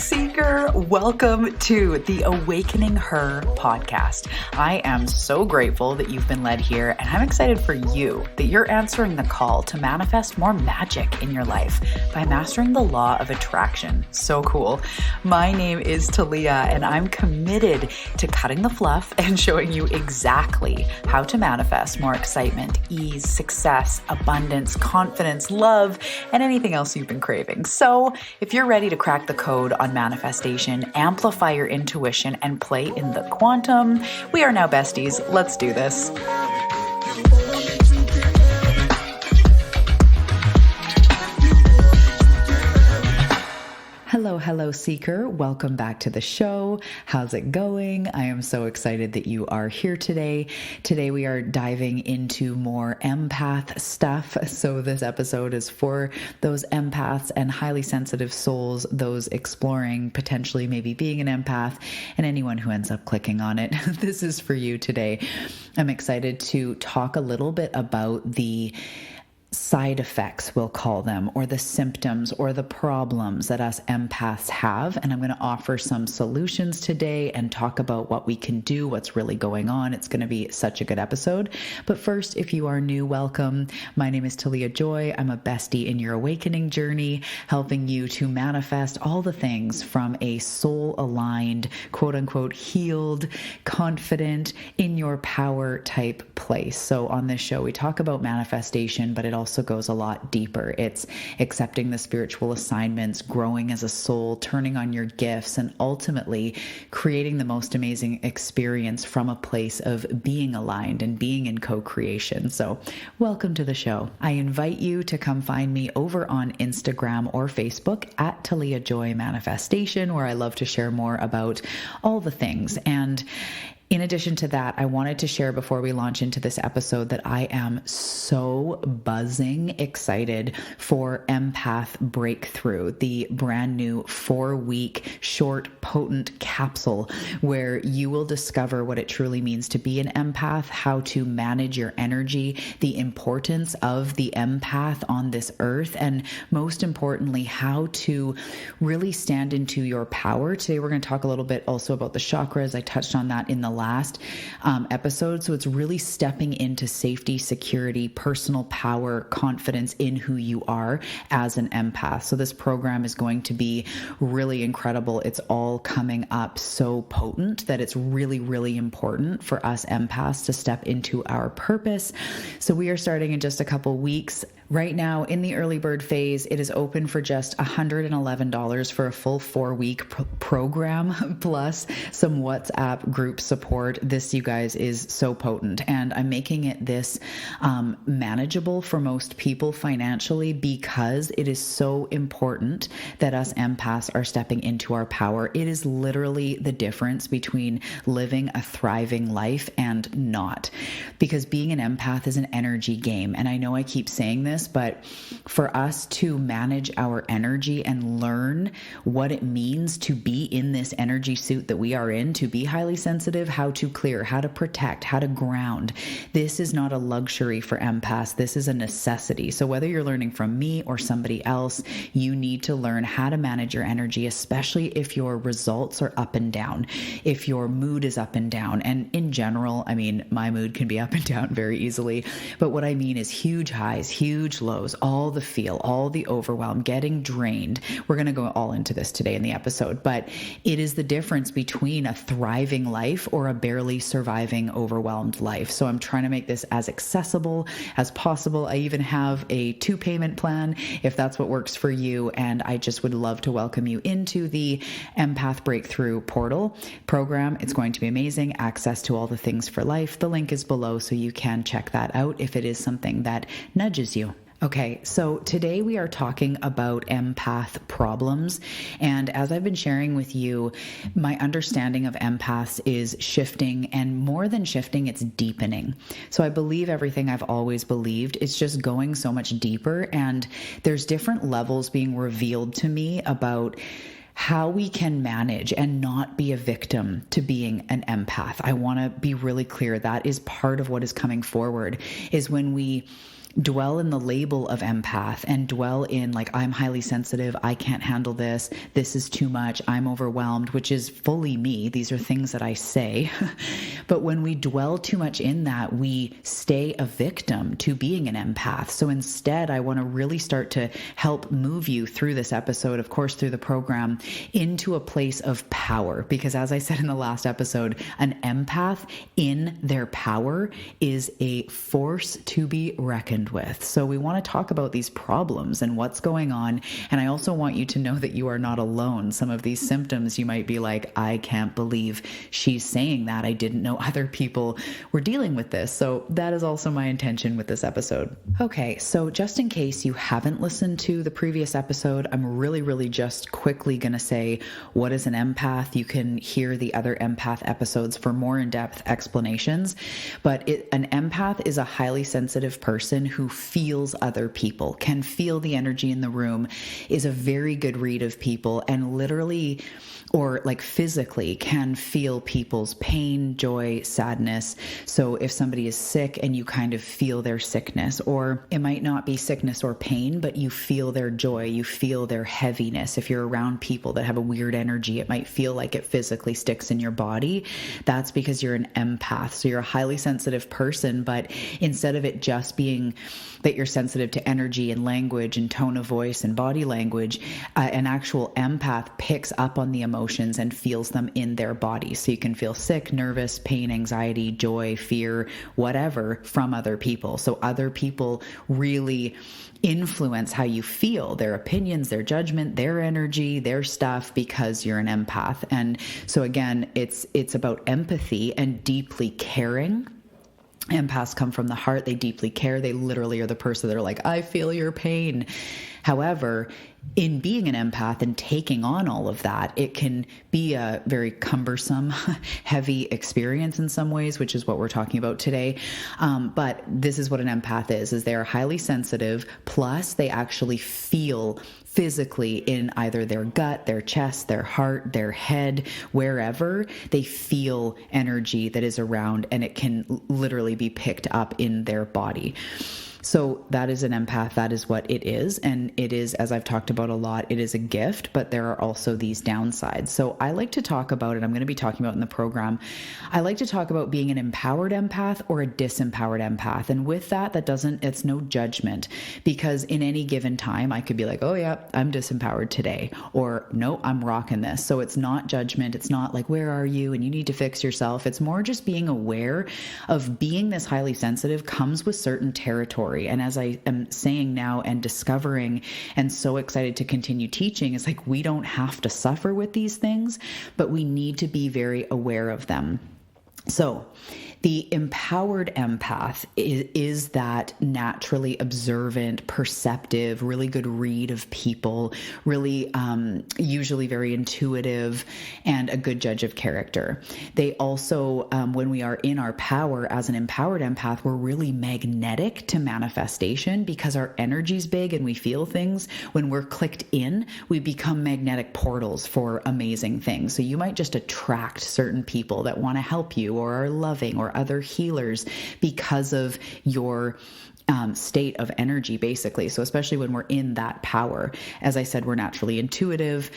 Seeker, welcome to the Awakening Her podcast. I am so grateful that you've been led here, and I'm excited for you that you're answering the call to manifest more magic in your life by mastering the law of attraction. So cool. My name is Talia, and I'm committed to cutting the fluff and showing you exactly how to manifest more excitement, ease, success, abundance, confidence, love, and anything else you've been craving. So if you're ready to crack the code on manifestation, amplify your intuition, and play in the quantum, we are now besties. Let's do this. Hello, Seeker. Welcome back to the show. How's it going? I am so excited that you are here today. Today we are diving into more empath stuff. So this episode is for those empaths and highly sensitive souls, those exploring potentially maybe being an empath, and anyone who ends up clicking on it. This is for you today. I'm excited to talk a little bit about the side effects, we'll call them, or the symptoms or the problems that us empaths have. And I'm going to offer some solutions today and talk about what we can do, what's really going on. It's going to be such a good episode. But first, if you are new, welcome. My name is Talia Joy. I'm a bestie in your awakening journey, helping you to manifest all the things from a soul-aligned, quote unquote, healed, confident, in your power type place. So on this show, we talk about manifestation, but it also goes a lot deeper. It's accepting the spiritual assignments, growing as a soul, turning on your gifts, and ultimately creating the most amazing experience from a place of being aligned and being in co-creation. So welcome to the show. I invite you to come find me over on Instagram or Facebook at Talia Joy Manifestation, where I love to share more about all the things. And in addition to that, I wanted to share before we launch into this episode that I am so buzzing excited for Empath Breakthrough, the brand new 4-week short, potent capsule where you will discover what it truly means to be an empath, how to manage your energy, the importance of the empath on this earth, and most importantly, how to really stand into your power. Today, we're going to talk a little bit also about the chakras. I touched on that in the last episode. So it's really stepping into safety, security, personal power, confidence in who you are as an empath. So this program is going to be really incredible. It's all coming up so potent that it's really, really important for us empaths to step into our purpose. So we are starting in just a couple weeks. Right now, in the early bird phase, it is open for just $111 for a full 4-week program, plus some WhatsApp group support. This, you guys, is so potent. And I'm making it this manageable for most people financially because it is so important that us empaths are stepping into our power. It is literally the difference between living a thriving life and not. Because being an empath is an energy game. And I know I keep saying this, but for us to manage our energy and learn what it means to be in this energy suit that we are in, to be highly sensitive, how to clear, how to protect, how to ground, this is not a luxury for empaths. This is a necessity. So whether you're learning from me or somebody else, you need to learn how to manage your energy, especially if your results are up and down, if your mood is up and down. And in general, I mean, my mood can be up and down very easily. But what I mean is huge highs, huge lows, all the feel, all the overwhelm, getting drained. We're going to go all into this today in the episode, but it is the difference between a thriving life or a barely surviving overwhelmed life. So I'm trying to make this as accessible as possible. I even have a 2-payment plan if that's what works for you. And I just would love to welcome you into the Empath Breakthrough portal program. It's going to be amazing. Access to all the things for life. The link is below so you can check that out if it is something that nudges you. Okay, so today we are talking about empath problems. And as I've been sharing with you, my understanding of empaths is shifting, and more than shifting, it's deepening. So I believe everything I've always believed. It's just going so much deeper, and there's different levels being revealed to me about how we can manage and not be a victim to being an empath. I want to be really clear. That is part of what is coming forward, is when we dwell in the label of empath and dwell in like, I'm highly sensitive, I can't handle this is too much, I'm overwhelmed, which is fully me. These are things that I say. But when we dwell too much in that, we stay a victim to being an empath. So instead, I want to really start to help move you through this episode, of course, through the program, into a place of power. Because as I said in the last episode, an empath in their power is a force to be reckoned with. So we want to talk about these problems and what's going on. And I also want you to know that you are not alone. Some of these symptoms, you might be like, I can't believe she's saying that. I didn't know other people were dealing with this. So that is also my intention with this episode. Okay, so just in case you haven't listened to the previous episode, I'm really just quickly going to say, what is an empath? You can hear the other empath episodes for more in-depth explanations. But an empath is a highly sensitive person who feels other people, can feel the energy in the room, is a very good read of people, and literally or like physically can feel people's pain, joy, sadness. So if somebody is sick and you kind of feel their sickness, or it might not be sickness or pain, but you feel their joy, you feel their heaviness. If you're around people that have a weird energy, it might feel like it physically sticks in your body. That's because you're an empath. So you're a highly sensitive person, but instead of it just being that you're sensitive to energy and language and tone of voice and body language, an actual empath picks up on the emotions and feels them in their body. So you can feel sick, nervous, pain, anxiety, joy, fear, whatever from other people. So other people really influence how you feel, their opinions, their judgment, their energy, their stuff, because you're an empath. And so again, it's about empathy and deeply caring. Empaths come from the heart. They deeply care. They literally are the person that are like, I feel your pain. However, in being an empath and taking on all of that, it can be a very cumbersome, heavy experience in some ways, which is what we're talking about today. But this is what an empath is they are highly sensitive, plus they actually feel physically in either their gut, their chest, their heart, their head, wherever they feel energy that is around, and it can literally be picked up in their body. So that is an empath. That is what it is. And it is, as I've talked about a lot, it is a gift, but there are also these downsides. So I like to talk about it. I'm going to be talking about in the program. I like to talk about being an empowered empath or a disempowered empath. And with that, it's no judgment, because in any given time, I could be like, oh yeah, I'm disempowered today, or no, I'm rocking this. So it's not judgment. It's not like, where are you? And you need to fix yourself. It's more just being aware of being this highly sensitive comes with certain territory. And as I am saying now and discovering and so excited to continue teaching, it's like we don't have to suffer with these things, but we need to be very aware of them. So the empowered empath is that naturally observant, perceptive, really good read of people, really usually very intuitive, and a good judge of character. They also, when we are in our power as an empowered empath, we're really magnetic to manifestation because our energy's big and we feel things. When we're clicked in, we become magnetic portals for amazing things. So you might just attract certain people that want to help you or are loving, or other healers, because of your state of energy, basically. So especially when we're in that power, as I said, we're naturally intuitive.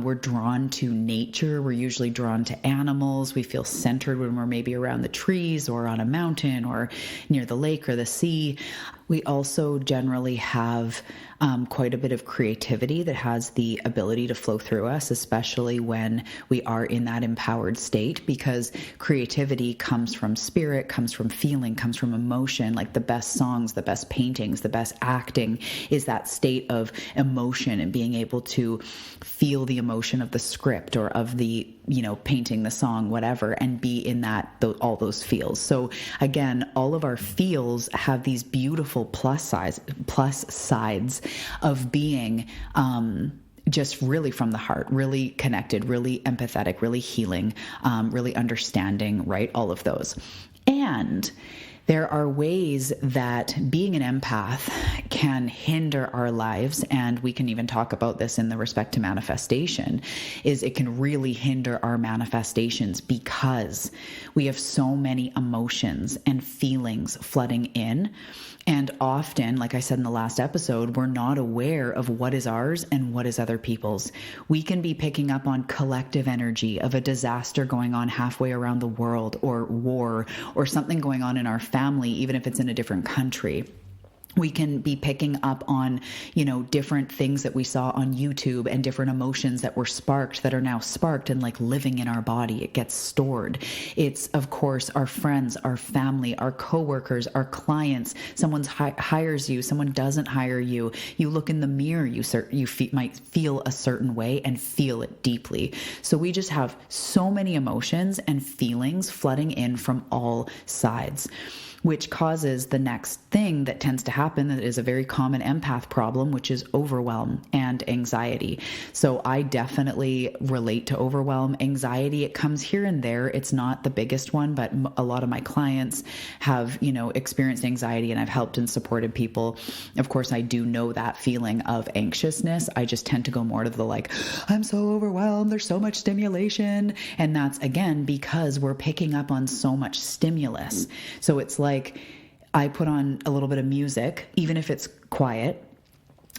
We're drawn to nature. We're usually drawn to animals. We feel centered when we're maybe around the trees or on a mountain or near the lake or the sea. We also generally have quite a bit of creativity that has the ability to flow through us, especially when we are in that empowered state, because creativity comes from spirit, comes from feeling, comes from emotion. Like the best songs, the best paintings, the best acting is that state of emotion and being able to feel the emotion of the script or of the, painting the song, whatever, and be in that, all those feels. So again, all of our feels have these beautiful plus sides of being just really from the heart, really connected, really empathetic, really healing, really understanding, right? All of those. And there are ways that being an empath can hinder our lives, and we can even talk about this in the respect to manifestation, is it can really hinder our manifestations because we have so many emotions and feelings flooding in. And often, like I said in the last episode, we're not aware of what is ours and what is other people's. We can be picking up on collective energy of a disaster going on halfway around the world, or war, or something going on in our family, even if it's in a different country. We can be picking up on, different things that we saw on YouTube and different emotions that were sparked that are now sparked and like living in our body. It gets stored. It's, of course, our friends, our family, our coworkers, our clients. Someone hires you, someone doesn't hire you. You look in the mirror, you might feel a certain way and feel it deeply. So we just have so many emotions and feelings flooding in from all sides, which causes the next thing that tends to happen that is a very common empath problem, which is overwhelm and anxiety. So I definitely relate to overwhelm. Anxiety, it comes here and there. It's not the biggest one, but a lot of my clients have, experienced anxiety, and I've helped and supported people. Of course, I do know that feeling of anxiousness. I just tend to go more to the I'm so overwhelmed. There's so much stimulation. And that's, again, because we're picking up on so much stimulus. So it's like I put on a little bit of music, even if it's quiet,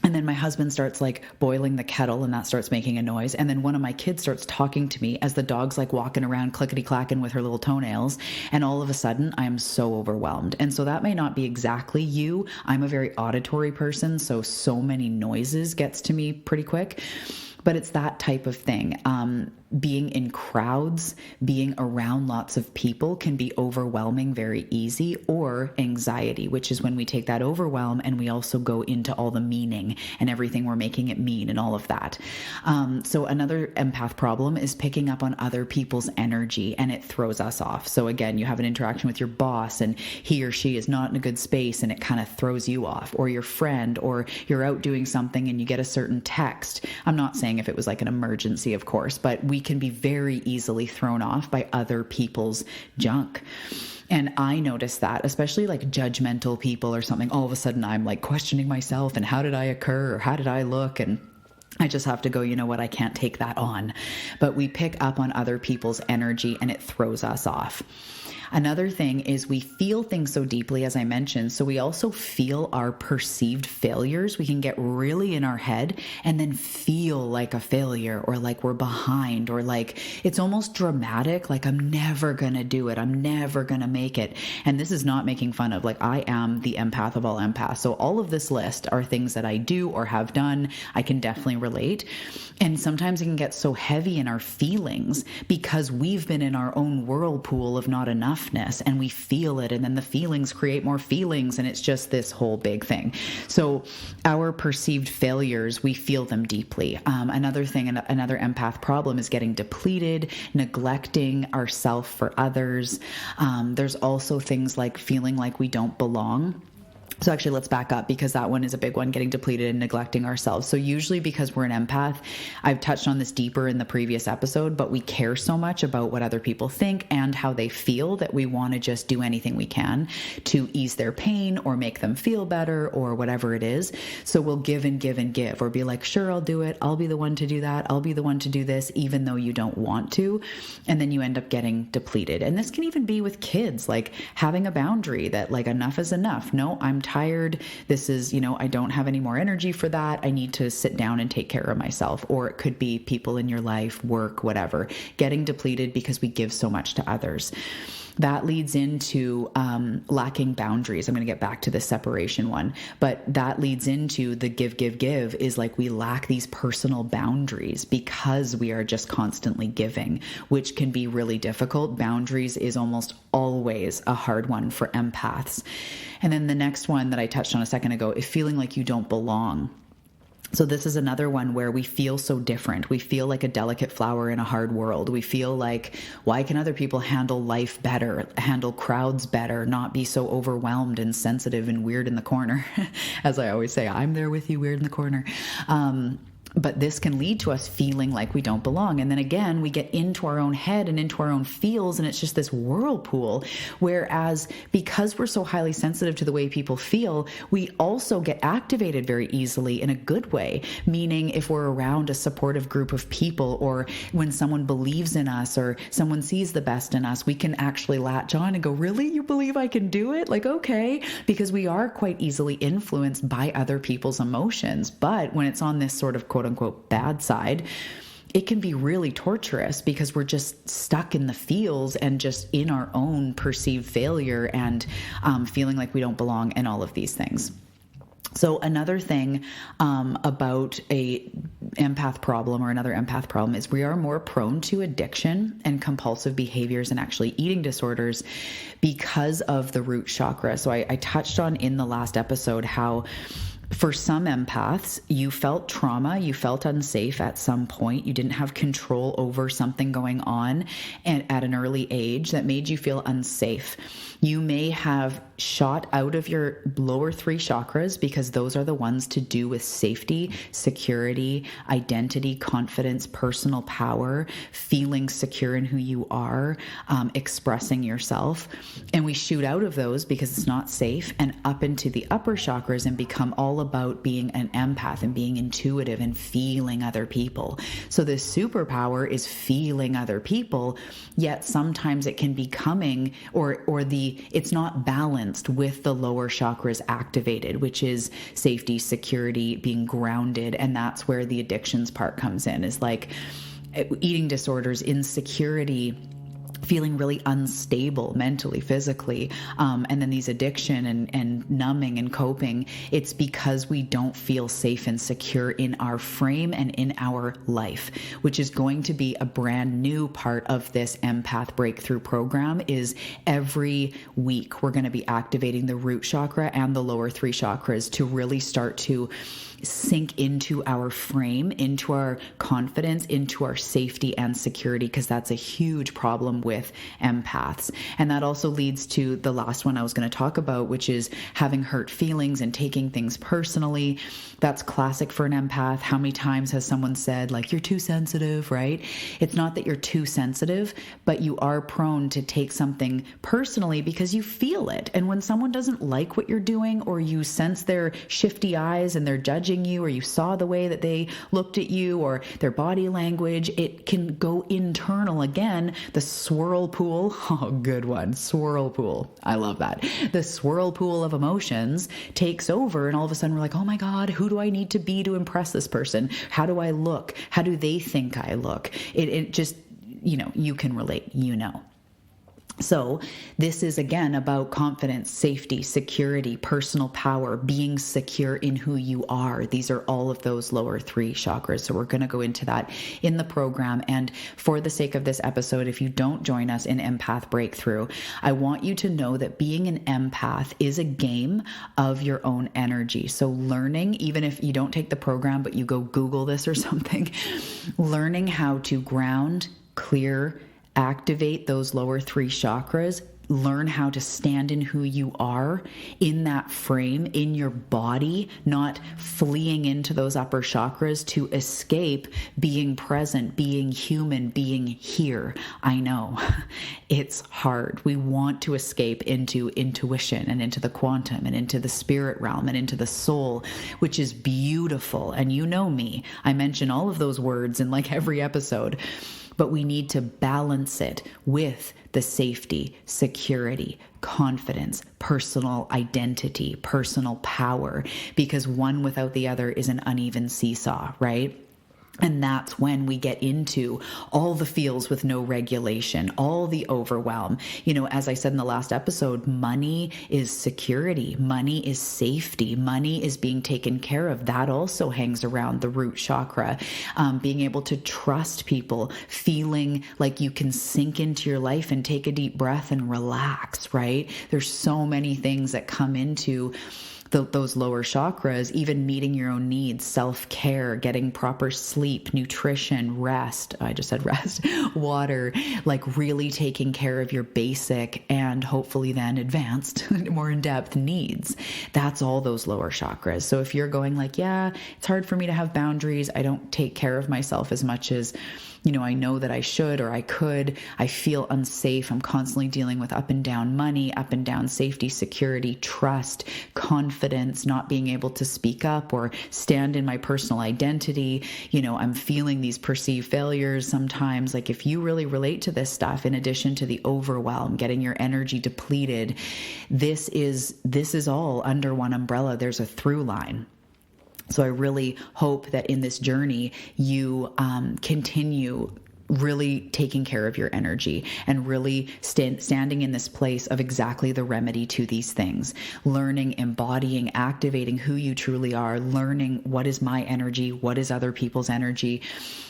and then my husband starts boiling the kettle, and that starts making a noise. And then one of my kids starts talking to me as the dog's walking around clickety clacking with her little toenails. And all of a sudden I am so overwhelmed. And so that may not be exactly you. I'm a very auditory person. So many noises gets to me pretty quick, but it's that type of thing. Being in crowds, being around lots of people can be overwhelming very easy, or anxiety, which is when we take that overwhelm and we also go into all the meaning and everything we're making it mean and all of that. So another empath problem is picking up on other people's energy, and it throws us off. So again, you have an interaction with your boss and he or she is not in a good space, and it kind of throws you off, or your friend, or you're out doing something and you get a certain text. I'm not saying if it was an emergency, of course, but we can be very easily thrown off by other people's junk. And I notice that, especially judgmental people or something, all of a sudden I'm questioning myself, and how did I occur, or how did I look? And I just have to go, you know what, I can't take that on. But we pick up on other people's energy and it throws us off. Another thing is we feel things so deeply, as I mentioned. So we also feel our perceived failures. We can get really in our head and then feel like a failure, or we're behind, or it's almost dramatic. I'm never going to do it. I'm never going to make it. And this is not making fun of, I am the empath of all empaths. So all of this list are things that I do or have done. I can definitely relate. And sometimes it can get so heavy in our feelings because we've been in our own whirlpool of not enough, and we feel it, and then the feelings create more feelings, and it's just this whole big thing. So our perceived failures, we feel them deeply. Another thing, another empath problem is getting depleted, neglecting ourselves for others. There's also things like feeling like we don't belong. So actually, let's back up, because that one is a big one, getting depleted and neglecting ourselves. So usually, because we're an empath, I've touched on this deeper in the previous episode, but we care so much about what other people think and how they feel that we want to just do anything we can to ease their pain or make them feel better or whatever it is. So we'll give and give and give, or be like, sure, I'll do it. I'll be the one to do that. I'll be the one to do this, even though you don't want to. And then you end up getting depleted. And this can even be with kids, having a boundary that enough is enough. No, I'm tired. This is, I don't have any more energy for that. I need to sit down and take care of myself. Or it could be people in your life, work, whatever, getting depleted because we give so much to others. That leads into lacking boundaries. I'm going to get back to the separation one, but that leads into the give is we lack these personal boundaries because we are just constantly giving, which can be really difficult. Boundaries is almost always a hard one for empaths. And then the next one that I touched on a second ago is feeling like you don't belong. So this is another one where we feel so different. We feel like a delicate flower in a hard world. We feel like, why can other people handle life better, handle crowds better, not be so overwhelmed and sensitive and weird in the corner? As I always say, I'm there with you, weird in the corner. But this can lead to us feeling like we don't belong. And then again, we get into our own head and into our own feels, and it's just this whirlpool. Whereas because we're so highly sensitive to the way people feel, we also get activated very easily in a good way. Meaning if we're around a supportive group of people, or when someone believes in us or someone sees the best in us, we can actually latch on and go, really? You believe I can do it? Like, okay, because we are quite easily influenced by other people's emotions. But when it's on this sort of quote unquote bad side, it can be really torturous because we're just stuck in the feels and just in our own perceived failure and feeling like we don't belong and all of these things. So another thing about a empath problem or another empath problem is we are more prone to addiction and compulsive behaviors and actually eating disorders because of the root chakra. So I touched on in the last episode how for some empaths, you felt trauma, you felt unsafe at some point, you didn't have control over something going on and at an early age that made you feel unsafe. You may have shot out of your lower three chakras because those are the ones to do with safety, security, identity, confidence, personal power, feeling secure in who you are, expressing yourself. And we shoot out of those because it's not safe and up into the upper chakras and become all about being an empath and being intuitive and feeling other people. So this superpower is feeling other people, yet sometimes it can be coming it's not balanced with the lower chakras activated, which is safety, security, being grounded. And that's where the addictions part comes in, is like eating disorders, insecurity, feeling really unstable mentally, physically, and then these addiction and numbing and coping. It's because we don't feel safe and secure in our frame and in our life, which is going to be a brand new part of this empath breakthrough program. Is every week we're going to be activating the root chakra and the lower three chakras to really start to sink into our frame, into our confidence, into our safety and security, because that's a huge problem with empaths. And that also leads to the last one I was going to talk about, which is having hurt feelings and taking things personally. That's classic for an empath. How many times has someone said, like, you're too sensitive, right? It's not that you're too sensitive, but you are prone to take something personally because you feel it. And when someone doesn't like what you're doing, or you sense their shifty eyes and they're judging you, or you saw the way that they looked at you or their body language, it can go internal again. The swirl pool, oh, good one, swirl pool. I love that. The swirl pool of emotions takes over, and all of a sudden we're like, oh my God, who do I need to be to impress this person? How do I look? How do they think I look? It just, you can relate, So this is, again, about confidence, safety, security, personal power, being secure in who you are. These are all of those lower three chakras. So we're going to go into that in the program. And for the sake of this episode, if you don't join us in Empath Breakthrough, I want you to know that being an empath is a game of your own energy. So learning, even if you don't take the program, but you go Google this or something, learning how to ground, clear, activate those lower three chakras, learn how to stand in who you are in that frame, in your body, not fleeing into those upper chakras to escape being present, being human, being here. I know it's hard. We want to escape into intuition and into the quantum and into the spirit realm and into the soul, which is beautiful. And you know me, I mention all of those words in like every episode. But we need to balance it with the safety, security, confidence, personal identity, personal power, because one without the other is an uneven seesaw, right? And that's when we get into all the feels with no regulation, all the overwhelm. As I said in the last episode, money is security. Money is safety. Money is being taken care of. That also hangs around the root chakra. Being able to trust people, feeling like you can sink into your life and take a deep breath and relax, right? There's so many things that come into those lower chakras, even meeting your own needs, self-care, getting proper sleep, nutrition, rest. I just said rest, water, like really taking care of your basic and hopefully then advanced, more in-depth needs. That's all those lower chakras. So if you're going like, yeah, it's hard for me to have boundaries. I don't take care of myself as much as I know that I should or I could. I feel unsafe. I'm constantly dealing with up and down money, up and down safety, security, trust, confidence, not being able to speak up or stand in my personal identity. I'm feeling these perceived failures sometimes. Like if you really relate to this stuff, in addition to the overwhelm, getting your energy depleted, this is all under one umbrella. There's a through line. So I really hope that in this journey, you continue really taking care of your energy and really standing in this place of exactly the remedy to these things, learning, embodying, activating who you truly are, learning what is my energy, what is other people's energy,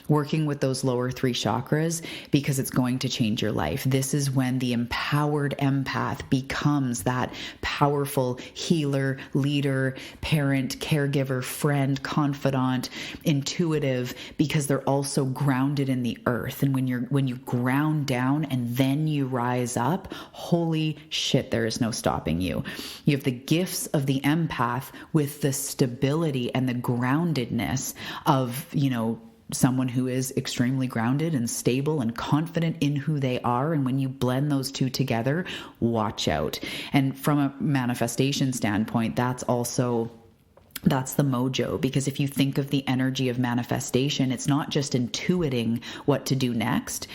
working with those lower 3 chakras, because it's going to change your life. This is when the empowered empath becomes that powerful healer, leader, parent, caregiver, friend, confidant, intuitive, because they're also grounded in the earth. And when you ground down and then you rise up, holy shit, there is no stopping you. You have the gifts of the empath with the stability and the groundedness of, someone who is extremely grounded and stable and confident in who they are. And when you blend those two together, watch out. And from a manifestation standpoint, that's the mojo, because if you think of the energy of manifestation, it's not just intuiting what to do next.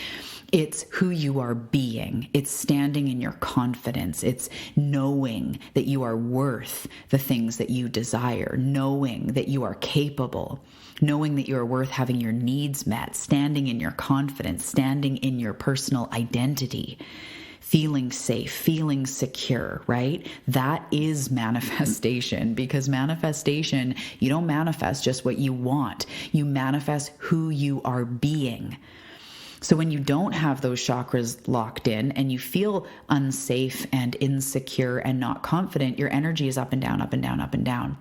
It's who you are being. It's standing in your confidence. It's knowing that you are worth the things that you desire, knowing that you are capable, knowing that you are worth having your needs met, standing in your confidence, standing in your personal identity. Feeling safe, feeling secure, right? That is manifestation, because manifestation, you don't manifest just what you want. You manifest who you are being. So when you don't have those chakras locked in and you feel unsafe and insecure and not confident, your energy is up and down, up and down, up and down.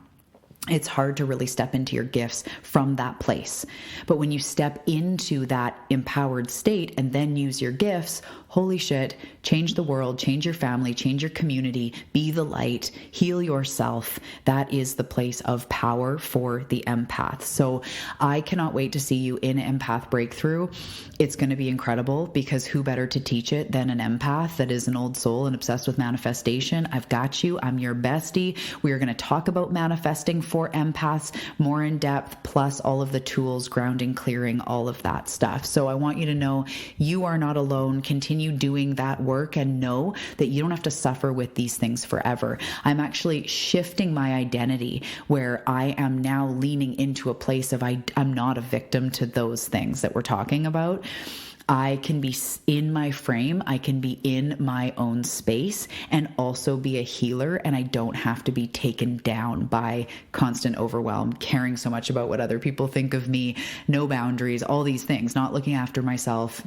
It's hard to really step into your gifts from that place. But when you step into that empowered state and then use your gifts, holy shit, change the world, change your family, change your community, be the light, heal yourself. That is the place of power for the empath. So I cannot wait to see you in Empath Breakthrough. It's going to be incredible, because who better to teach it than an empath that is an old soul and obsessed with manifestation? I've got you. I'm your bestie. We are going to talk about manifesting for empaths more in depth, plus all of the tools, grounding, clearing, all of that stuff. So I want you to know you are not alone. Continue doing that work and know that you don't have to suffer with these things forever. I'm actually shifting my identity, where I am now leaning into a place of I'm not a victim to those things that we're talking about. I can be in my frame, I can be in my own space and also be a healer, and I don't have to be taken down by constant overwhelm, caring so much about what other people think of me, no boundaries, all these things, not looking after myself.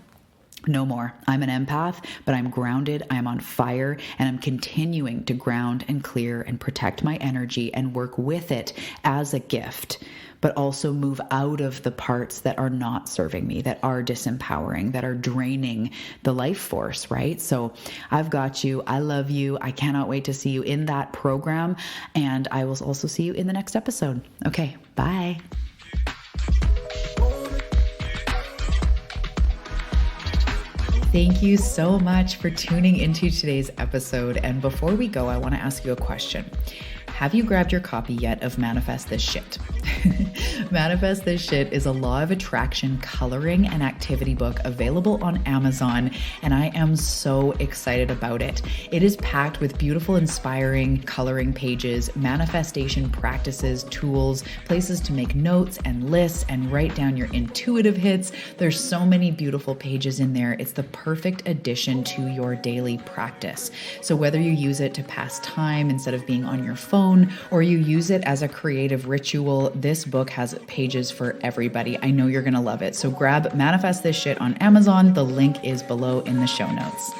No more. I'm an empath, but I'm grounded, I'm on fire, and I'm continuing to ground and clear and protect my energy and work with it as a gift, but also move out of the parts that are not serving me, that are disempowering, that are draining the life force, right? So I've got you. I love you. I cannot wait to see you in that program. And I will also see you in the next episode. Okay, bye. Thank you so much for tuning into today's episode. And before we go, I want to ask you a question. Have you grabbed your copy yet of Manifest This Shit? Manifest This Shit is a law of attraction coloring and activity book available on Amazon, and I am so excited about it. It is packed with beautiful, inspiring coloring pages, manifestation practices, tools, places to make notes and lists and write down your intuitive hits. There's so many beautiful pages in there. It's the perfect addition to your daily practice. So whether you use it to pass time instead of being on your phone, or you use it as a creative ritual, this book has pages for everybody. I know you're going to love it. So grab Manifest This Shit on Amazon. The link is below in the show notes.